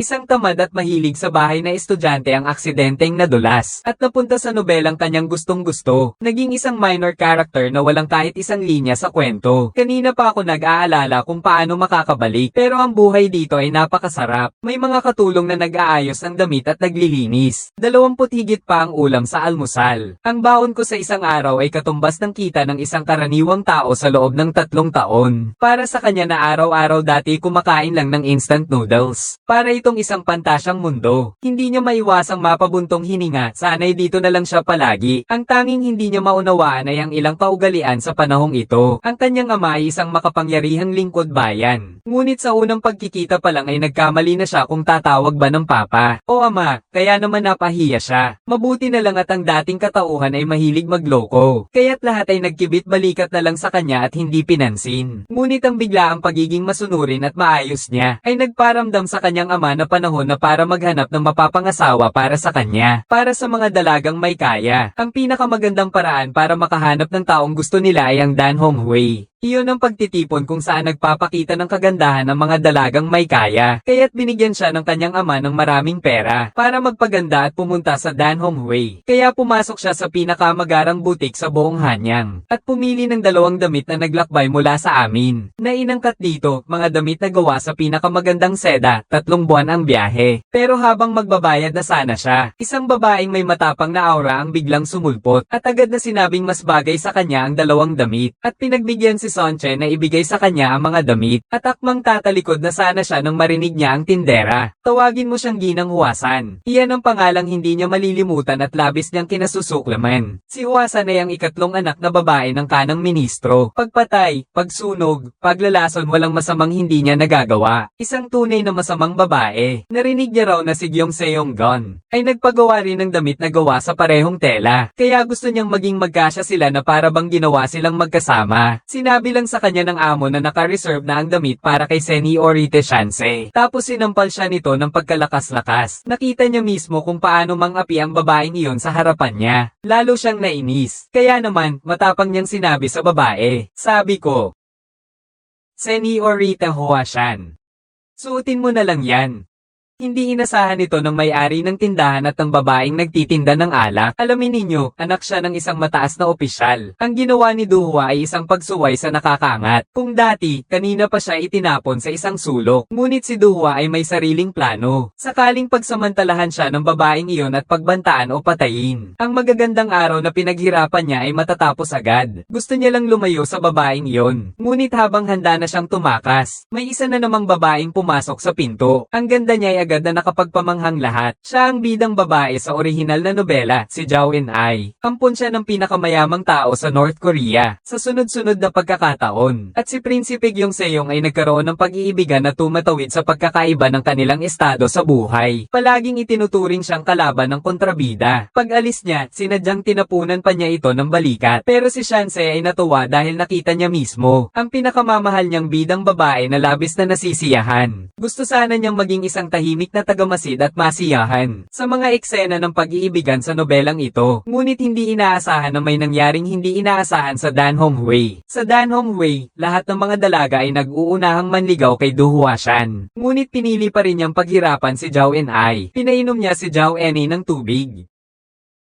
Isang tamad at mahilig sa bahay na estudyante ang aksidenteng nadulas at napunta sa nobelang kanyang gustong-gusto. Naging isang minor character na walang kahit isang linya sa kwento. Kanina pa ako nag-aalala kung paano makakabalik, pero ang buhay dito ay napakasarap. May mga katulong na nag-aayos ng damit at naglilinis. 20 higit pa ang ulam sa almusal. Ang baon ko sa isang araw ay katumbas ng kita ng isang karaniwang tao sa loob ng 3 taon. Para sa kanya na araw-araw dati kumakain lang ng instant noodles. Para itong isang pantasyang mundo. Hindi niya maiwasang mapabuntong hininga, sana'y dito na lang siya palagi. Ang tanging hindi niya maunawaan ay ang ilang kaugalian sa panahong ito. Ang kanyang ama ay isang makapangyarihang lingkod bayan. Ngunit sa unang pagkikita pa lang ay nagkamali na siya kung tatawag ba ng papa o ama, kaya naman napahiya siya. Mabuti na lang at ang dating katauhan ay mahilig magloko. Kaya't lahat ay nagkibit balikat na lang sa kanya at hindi pinansin. Ngunit ang biglaang pagiging masunurin at maayos niya ay nagparamdam sa kanyang ama na panahon na para maghanap ng mapapangasawa para sa kanya. Para sa mga dalagang may kaya, ang pinakamagandang paraan para makahanap ng taong gusto nila ay ang Dan Hong Hui. Iyon ang pagtitipon kung saan nagpapakita ng kagandahan ng mga dalagang may kaya. Kaya't binigyan siya ng kanyang ama ng maraming pera para magpaganda at pumunta sa Dan Hong Hui. Kaya pumasok siya sa pinakamagarang butik sa buong Hanyang at pumili ng 2 damit na naglakbay mula sa amin. Nainangkat dito, mga damit na gawa sa pinakamagandang seda, 3 buwan ang biyahe. Pero habang magbabayad na sana siya, isang babaeng may matapang na aura ang biglang sumulpot at agad na sinabing mas bagay sa kanya ang 2 damit at pinagbigyan si Sonche na ibigay sa kanya ang mga damit at akmang tatalikod na sana siya nang marinig niya ang tindera. Tawagin mo siyang Ginang Huasan. Iyan ang pangalang hindi niya malilimutan at labis niyang kinasusuklaman. Si Huasan ay ang ikatlong anak na babae ng kanang ministro. Pagpatay, pagsunog, paglalason walang masamang hindi niya nagagawa. Isang tunay na masamang babae. Narinig niya raw na si Gyeong Seong-gon ay nagpagawa rin ng damit na gawa sa parehong tela. Kaya gusto niyang maging magkasya sila na para bang ginawa silang magkasama. Sinabi lang sa kanya ng amo na naka-reserve na ang damit para kay Seniorita Chance. Tapos sinampal siya nito ng pagkalakas-lakas. Nakita niya mismo kung paano mang-api ang babaeng iyon sa harapan niya. Lalo siyang nainis. Kaya naman, matapang niyang sinabi sa babae. Sabi ko, Seniorita Huashan, suotin mo na lang yan. Hindi inasahan ito ng may-ari ng tindahan at ng babaeng nagtitinda ng alak. Alamin ninyo, anak siya ng isang mataas na opisyal. Ang ginawa ni Duhua ay isang pagsuway sa nakakaangat. Kung dati, kanina pa siya itinapon sa isang sulok. Ngunit si Duhua ay may sariling plano. Sakaling pagsamantalahan siya ng babaeng iyon at pagbantaan o patayin. Ang magagandang araw na pinaghirapan niya ay matatapos agad. Gusto niya lang lumayo sa babaeng iyon. Ngunit habang handa na siyang tumakas, may isa na namang babaeng pumasok sa pinto. Ang ganda niya ay agad na nakapagpamanghang lahat. Siya ang bidang babae sa orihinal na nobela, si Zhao En-ai. Ampon siya ng pinakamayamang tao sa North Korea sa sunod-sunod na pagkakataon. At si Prinsipe Gyeong Seong ay nagkaroon ng pag-iibigan na tumatawid sa pagkakaiba ng kanilang estado sa buhay. Palaging itinuturing siyang kalaban ng kontrabida. Pag alis niya, sinadyang tinapunan pa niya ito ng balikat. Pero si Chance ay natuwa dahil nakita niya mismo ang pinakamamahal niyang bidang babae na labis na nasisiyahan. Gusto sana niyang maging isang tahimik na tagamasid at masiyahan sa mga eksena ng pag-iibigan sa nobelang ito. Ngunit hindi inaasahan na may nangyaring hindi inaasahan sa Dan Hong Hui. Sa Dan Hong Hui, lahat ng mga dalaga ay nag-uunahang manligaw kay Du Huashan. Ngunit pinili pa rin niyang paghirapan si Zhao En-ai. Pinainom niya si Zhao En-ai ng tubig.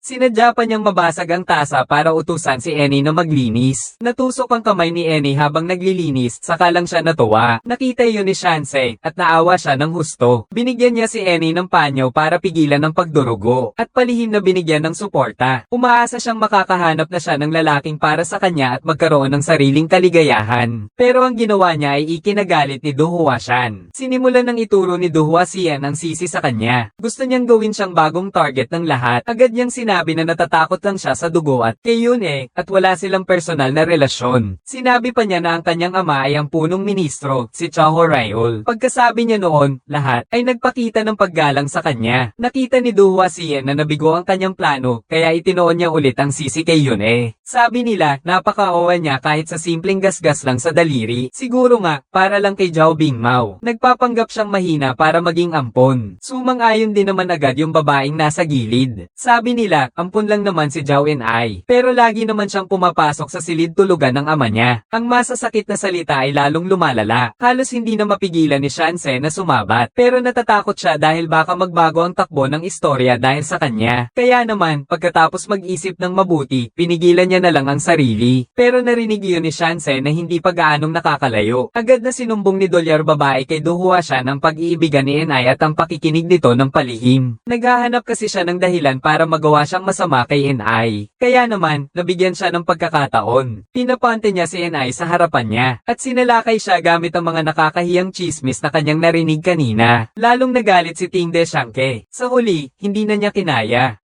Sinadya pa niyang mabasag ang tasa para utusan si Annie na maglinis. Natusok ang kamay ni Annie habang naglilinis, saka lang siya natuwa. Nakita yun ni Chance, at naawa siya ng husto. Binigyan niya si Annie ng panyo para pigilan ang pagdurugo, at palihim na binigyan ng suporta. Umaasa siyang makakahanap na siya ng lalaking para sa kanya at magkaroon ng sariling kaligayahan. Pero ang ginawa niya ay ikinagalit ni Du Huashan. Sinimulan ng ituro ni Du Huasian ang sisi sa kanya. Gusto niyang gawin siyang bagong target ng lahat. Agad niyang sinabi na natatakot lang siya sa dugo at kay Yune, at wala silang personal na relasyon. Sinabi pa niya na ang kanyang ama ay ang punong ministro, si Chao Raiol. Pagkasabi niya noon, lahat ay nagpakita ng paggalang sa kanya. Nakita ni Du Huasien na nabigo ang kanyang plano, kaya itinoon niya ulit ang sisi kay Yune. Sabi nila, napaka-owa niya kahit sa simpleng gasgas lang sa daliri. Siguro nga, para lang kay Zhao Bingmao. Nagpapanggap siyang mahina para maging ampon. Sumang-ayon din naman agad yung babaeng nasa gilid. Sabi nila, niya, ampun lang naman si Zhao Enai. Pero lagi naman siyang pumapasok sa silid tulugan ng ama niya. Ang masasakit na salita ay lalong lumalala. Halos hindi na mapigilan ni Shanse na sumabat. Pero natatakot siya dahil baka magbago ang takbo ng istorya dahil sa kanya. Kaya naman, pagkatapos mag-isip ng mabuti, pinigilan niya na lang ang sarili. Pero narinig yun ni Shanse na hindi pa gaanong nakakalayo. Agad na sinumbong ni Dolyar babae kay Dohua siya ng pag-iibigan ni Enai at ang pakikinig nito ng palihim. Naghahanap kasi siya ng dahilan para magawa siyang masama kay Enai. Kaya naman, nabigyan siya ng pagkakataon. Pinapante niya si Enai sa harapan niya at sinalakay siya gamit ang mga nakakahiyang chismis na kanyang narinig kanina. Lalong nagalit si Ting Deshanke. Sa huli, hindi na niya kinaya.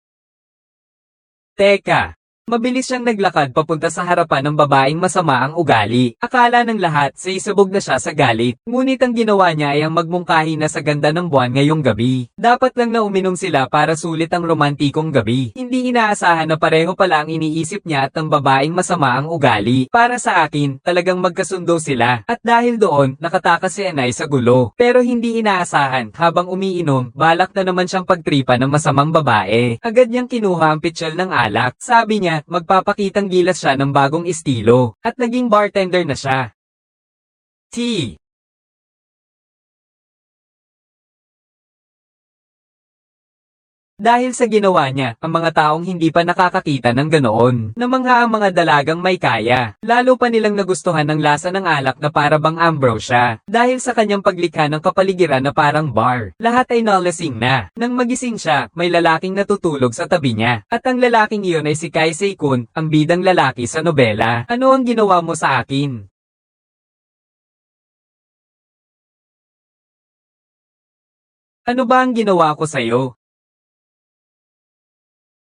Teka. Mabilis siyang naglakad papunta sa harapan ng babaeng masama ang ugali. Akala ng lahat, sisubog na siya sa galit. Ngunit ang ginawa niya ay ang magmungkahi na sa ganda ng buwan ngayong gabi. Dapat lang na uminom sila para sulit ang romantikong gabi. Hindi inaasahan na pareho pala ang iniisip niya at ang babaeng masama ang ugali. Para sa akin, talagang magkasundo sila. At dahil doon, nakatakas si Enai sa gulo. Pero hindi inaasahan, habang umiinom, balak na naman siyang pagtripa ng masamang babae. Agad niyang kinuha ang pitsyal ng alak. Sabi niya, magpapakitang gilas siya ng bagong estilo, at naging bartender na siya. T. Dahil sa ginawa niya, ang mga taong hindi pa nakakakita ng ganoon, namangha ang mga dalagang may kaya. Lalo pa nilang nagustuhan ang lasa ng alak na para bang ambrosia. Dahil sa kanyang paglikha ng kapaligiran na parang bar, lahat ay nalasing na. Nang magising siya, may lalaking natutulog sa tabi niya. At ang lalaking iyon ay si Kai Sei-kun, ang bidang lalaki sa nobela. Ano ang ginawa mo sa akin? Ano ba ang ginawa ko sa'yo?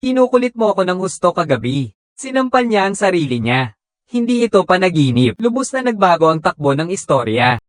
Kinukulit mo ako ng husto kagabi. Sinampal niya ang sarili niya. Hindi ito panaginip. Lubos na nagbago ang takbo ng istorya.